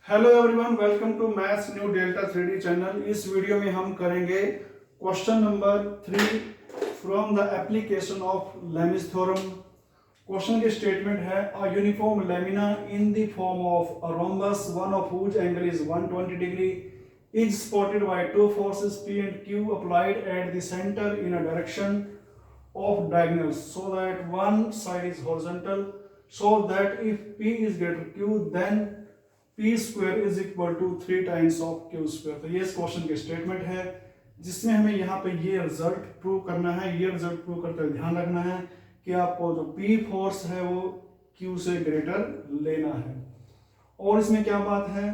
Hello everyone, welcome to maths new delta 3D channel. इस video में हम करेंगे question number 3 from the application of Lami's theorem. Question की statement है a uniform lamina in the form of a rhombus one of which angle is 120 degree is supported by two forces P and Q applied at the center in a direction of diagonals so that one side is horizontal, so that if P is greater Q then P square is equal to 3 times of Q square। तो ये इस question की statement है जिसमें हमें यहाँ पे ये रिजल्ट प्रूव करना है। ये रिजल्ट प्रूव करते हुए ध्यान रखना है कि आपको जो P फोर्स है वो Q से ग्रेटर लेना है। और इसमें क्या बात है,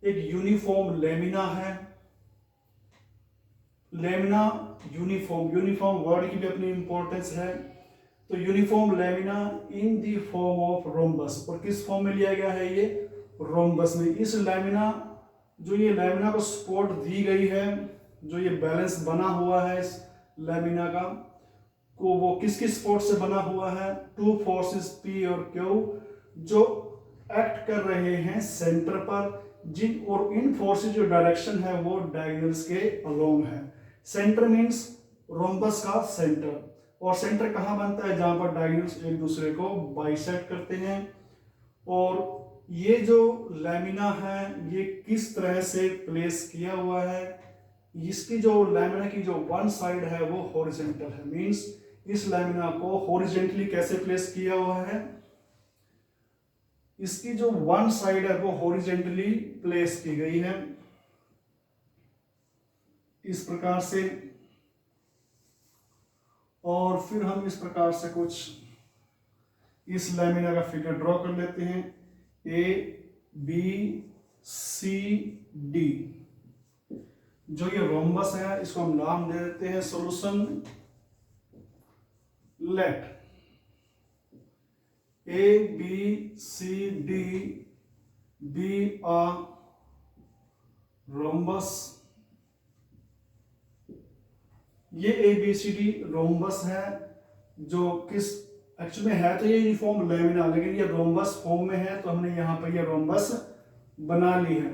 एक यूनिफॉर्म लेमिना है। लेमिना यूनिफॉर्म वर्ड की भी अपनी इंपॉर्टेंस है। तो uniform lamina in the form of rhombus, और किस फॉर्म में लिया गया है ये, रोम्बस में। इस लेमिना जो ये लेमिना को सपोर्ट दी गई है, जो ये बैलेंस बना हुआ है इस लेमिना का को, वो किस किस सपोर्ट से बना हुआ है, टू फोर्सेस P और Q जो एक्ट कर रहे हैं सेंटर पर, जिन और इन फोर्सेस जो डायरेक्शन है वो डायगोनल्स के अलोंग है। सेंटर मींस रोम्बस का सेंटर, और सेंटर कहाँ बनता है, जहां पर डायगोनल्स एक दूसरे को बाइसेक्ट करते हैं। और ये जो लेमिना है ये किस तरह से प्लेस किया हुआ है, इसकी जो लेमिना की जो वन साइड है वो हॉरिजॉन्टल है। मींस इस लेमिना को हॉरिजॉन्टली कैसे प्लेस किया हुआ है, इसकी जो वन साइड है वो हॉरिजॉन्टली प्लेस की गई है इस प्रकार से। और फिर हम इस प्रकार से कुछ इस लेमिना का फिगर ड्रॉ कर लेते हैं। ए बी सी डी, जो ये रोम्बस है इसको हम नाम दे देते हैं solution. Let A B C D be a rhombus. ये A B C D rhombus है, जो किस एक्चुअली में है तो ये यूनिफॉर्म लेमिना, लेकिन ये रोम्बस फॉर्म में है, तो हमने यहाँ पर ये रोम्बस बना ली है।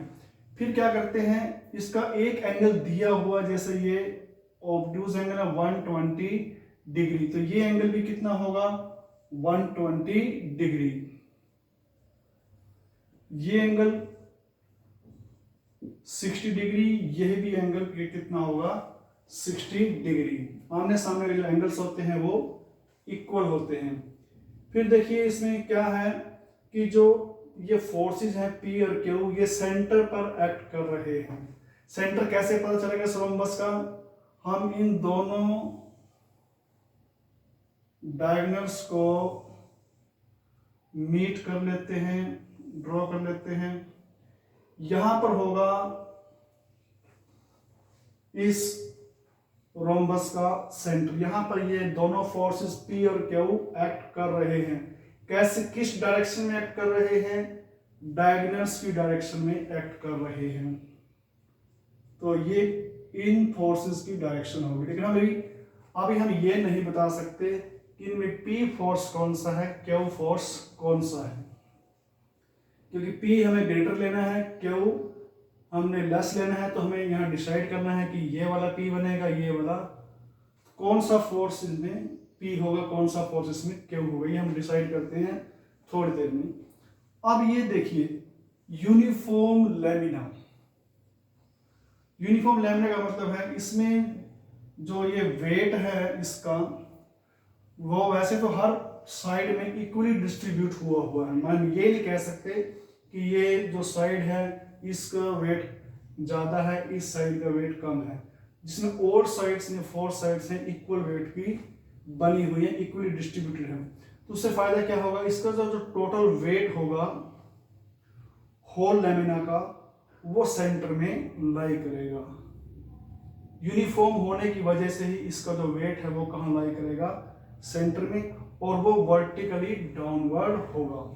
फिर क्या करते हैं, इसका एक एंगल दिया हुआ, जैसे ये ऑब्ट्यूज एंगल है 120 डिग्री, तो ये एंगल भी कितना होगा 120 डिग्री। ये एंगल 60 डिग्री, यह भी एंगल कितना होगा 60 डिग्री। आमने सामने के जो एंगल्स होते हैं वो इक्वल होते हैं। फिर देखिए इसमें क्या है कि जो ये फोर्सेस हैं P और Q ये सेंटर पर एक्ट कर रहे हैं। सेंटर कैसे पता चलेगा रोम्बस का, हम इन दोनों डायगोनल्स को मीट कर लेते हैं, ड्रॉ कर लेते हैं। यहां पर होगा इस रोम्बस का सेंटर, यहां पर ये दोनों फोर्सेस P और Q एक्ट कर रहे हैं। कैसे, किस डायरेक्शन में एक्ट कर रहे हैं, डायगोनल्स की डायरेक्शन में एक्ट कर रहे हैं। तो ये इन फोर्सेस की डायरेक्शन होगी, लेकिन अभी हम ये नहीं बता सकते कि इनमें P फोर्स कौन सा है, Q फोर्स कौन सा है, क्योंकि P हमें ग्रेटर लेना है, Q हमने लेस लेना है। तो हमें यहाँ डिसाइड करना है कि ये वाला P बनेगा, ये वाला कौन सा फोर्स इसमें P होगा, कौन सा फोर्स इसमें Q होगा, ये हम डिसाइड करते हैं थोड़ी देर में। अब ये देखिए यूनिफॉर्म लेमिना। यूनिफॉर्म लेमिना का मतलब है इसमें जो ये वेट है इसका, वो वैसे तो हर साइड में इक्वली डिस्ट्रीब्यूट हुआ है। हम ये नहीं कह सकते कि ये जो साइड है इसका वेट ज्यादा है, इस साइड का वेट कम है। जिसमें और साइड्स ने, फोर साइड्स हैं, इक्वल वेट की बनी हुई है, इक्वली डिस्ट्रीब्यूटेड है। तो उससे फायदा क्या होगा, इसका जो टोटल वेट होगा होल लेमिना का वो सेंटर में लाई करेगा। यूनिफॉर्म होने की वजह से ही इसका जो वेट है वो कहां लाई करेगा, सेंटर में, और वो वर्टिकली डाउनवर्ड होगा।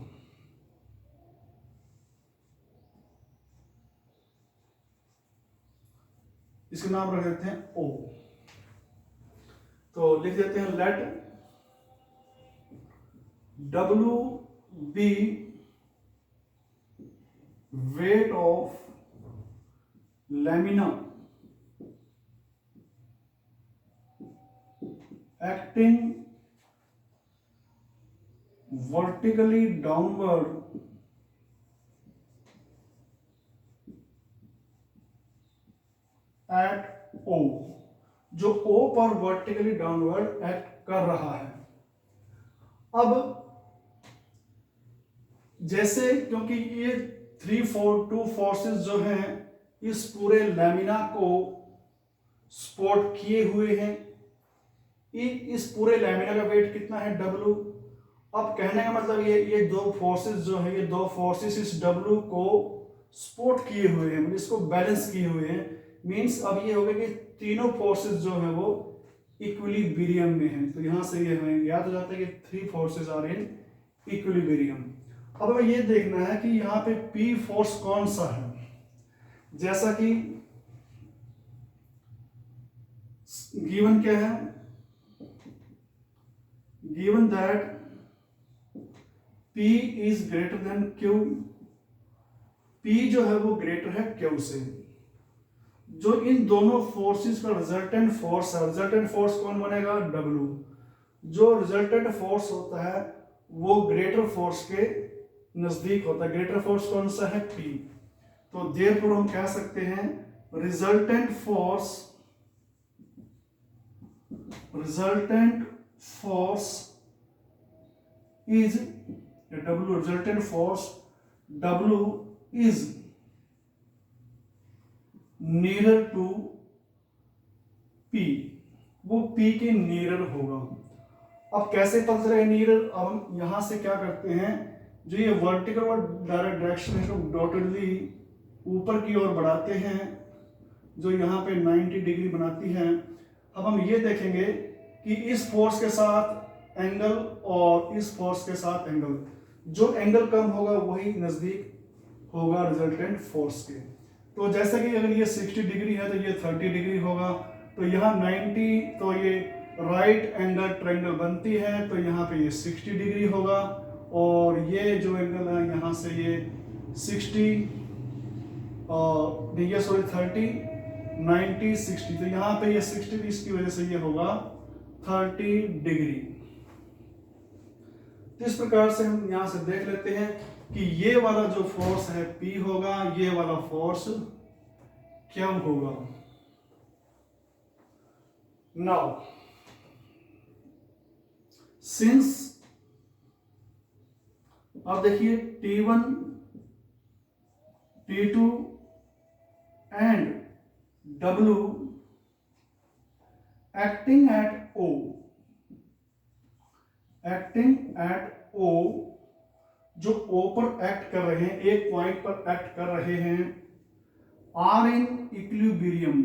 इसका नाम रख देते हैं O। तो लिख देते हैं late W be weight of lamina acting vertically downward at O, जो O पर वर्टिकली डाउनवर्ड एक्ट कर रहा है। अब जैसे क्योंकि ये 2 फोर्सेस जो हैं इस पूरे लैमिना को सपोर्ट किए हुए हैं, इस पूरे लैमिना का वेट कितना है W। अब कहने का मतलब ये दो फोर्सेस जो है, ये दो फोर्सेस इस W को सपोर्ट किए हुए हैं, इसको बैलेंस किए हुए हैं। मींस अब ये हो गया कि तीनों फोर्सेस जो है वो इक्विलिब्रियम में हैं। तो यहां से ये हमें याद हो जाता है कि 3 फोर्सेस आर इन इक्विलिब्रियम। अब हमें ये देखना है कि यहाँ पे P फोर्स कौन सा है। जैसा कि गिवन क्या है, given that P is greater than Q, P जो है वो ग्रेटर है Q से। जो इन दोनों फोर्सेस का रिजल्टेंट फोर्स है, रिजल्टेंट फोर्स कौन बनेगा, W। जो रिजल्टेंट फोर्स होता है वो ग्रेटर फोर्स के नजदीक होता है। ग्रेटर फोर्स कौन सा है, P। तो देयरफॉर हम कह सकते हैं resultant force is W, resultant force W is near to P, वो P के नियर होगा। अब कैसे पता चलेगा नियर, अब हम यहां से क्या करते हैं, जो ये वर्टिकल और डायरेक्ट डायरेक्शन है इसको डॉटेडली ऊपर की ओर बढ़ाते हैं, जो यहाँ पे 90 डिग्री बनाती है। अब हम ये देखेंगे कि इस फोर्स के साथ एंगल और इस फोर्स के साथ एंगल, जो एंगल कम होगा वही नजदीक होगा रिजल्टेंट फोर्स के। तो जैसे कि अगर ये 60 डिग्री है तो ये 30 डिग्री होगा, तो यहाँ 90, तो ये राइट एंगल ट्रायंगल बनती है, तो यहाँ पे ये 60 डिग्री होगा। और ये जो एंगल है यहाँ से ये 60 ये सॉरी 30, 90, 60, तो यहाँ पे ये 60, इसकी वजह से ये होगा 30 डिग्री। तो इस प्रकार से हम यहां से देख लेते हैं कि ये वाला जो फोर्स है P होगा, ये वाला फोर्स Q होगा। नाउ सिंस, अब देखिए T1, T2 and W acting at O, जो O पर एक्ट कर रहे हैं, एक पॉइंट पर एक्ट कर रहे हैं, are in equilibrium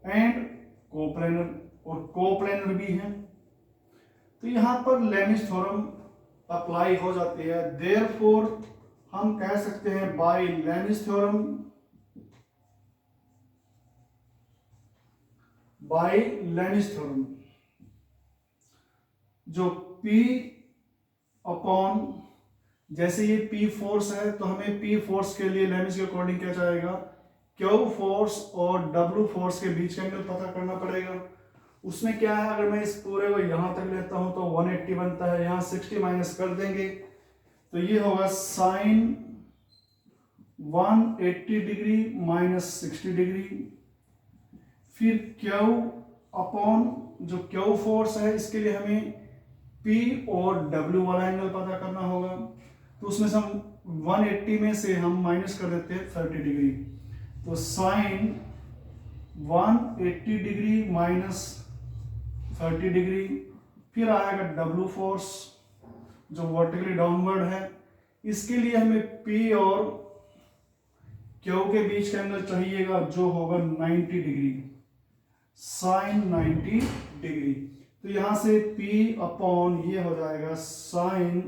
and coplanar, और कोप्लेनर भी हैं। तो यहां पर लेमिस थ्योरम अप्लाई हो जाती है। देयरफॉर हम कह सकते हैं बाय लेमिस थ्योरम, जो P अपॉन, जैसे ये P फोर्स है तो हमें P फोर्स के लिए लेमिस के अकॉर्डिंग क्या चाहेगा, Q फोर्स और W फोर्स के बीच का एंगल पता करना पड़ेगा। उसमें क्या है, अगर मैं इस पूरे को यहां तक लेता हूं तो 180 बनता है, यहां 60 माइनस कर देंगे तो ये होगा साइन 180 डिग्री माइनस 60 डिग्री। फिर Q अपॉन जो Q फोर्स है, इसके लिए हमें P और W वाला एंगल पता करना होगा। तो उसमें से हम 180 में से हम माइनस कर देते हैं 30 डिग्री, तो साइन 180 डिग्री माइनस 30 डिग्री। फिर आएगा W फोर्स जो वर्टिकली डाउनवर्ड है, इसके लिए हमें P और Q के बीच का एंगल चाहिएगा जो होगा 90 डिग्री, साइन 90 डिग्री। तो यहां से P अपॉन ये हो जाएगा sine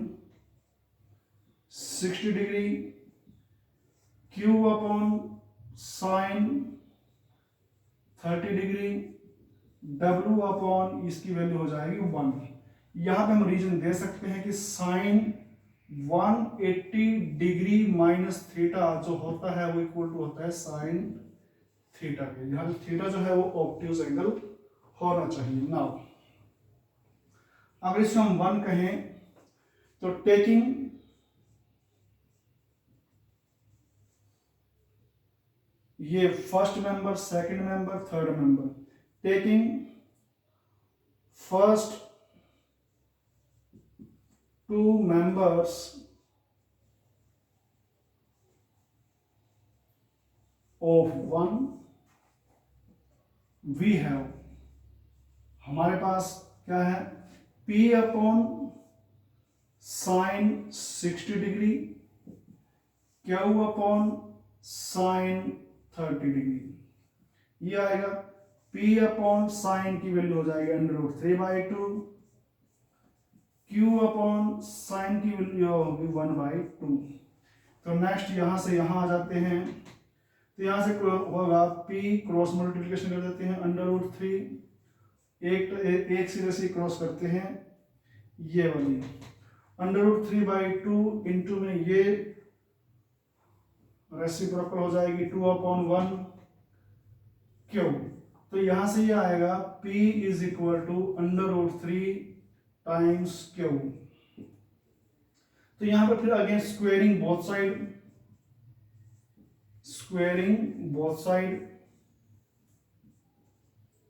60 degree, Q upon sine 30 degree, W upon इसकी वैल्यू हो जाएगी 1। यहाँ पे हम रीजन दे सकते हैं कि साइन 180 डिग्री माइनस थीटा जो होता है वो इक्वल टू होता है साइन थीटा के। यहाँ पे थीटा जो है वो ऑब्ट्यूज एंगल होना चाहिए। नाउ अगर इसको हम 1 कहें तो टेकिंग ये first member, second member, third member, taking first 2 members of 1 we have, हमारे पास क्या है, P upon sine 60 degree, Q upon sine 30 degree. ये आएगा P अपॉन साइन की वैल्यू हो जाएगी √3/2, Q अपॉन साइन की वैल्यू होगी 1/2। तो नेक्स्ट यहां से यहां आ जाते हैं, तो यहां से होगा P क्रॉस मल्टीप्लिकेशन कर देते हैं √3, एक सीधे से क्रॉस करते हैं ये वाली √3/2 इंटू में ये रेसिप्रोकल हो जाएगी 2/1 Q। तो यहां से ये आएगा P is equal to √3 times Q। तो यहां पर फिर अगेन स्क्वेयरिंग बोथ साइड,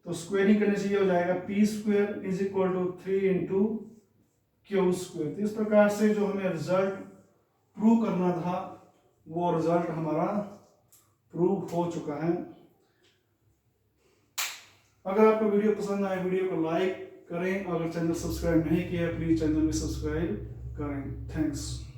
तो स्क्वेयरिंग करने से ये हो जाएगा P² is equal to 3 into Q²। तो इस प्रकार से जो हमें रिजल्ट प्रूव करना था वो रिजल्ट हमारा प्रूव हो चुका है। अगर आपको वीडियो पसंद आए वीडियो को लाइक करें, अगर चैनल सब्सक्राइब नहीं किया प्लीज चैनल में सब्सक्राइब करें। थैंक्स।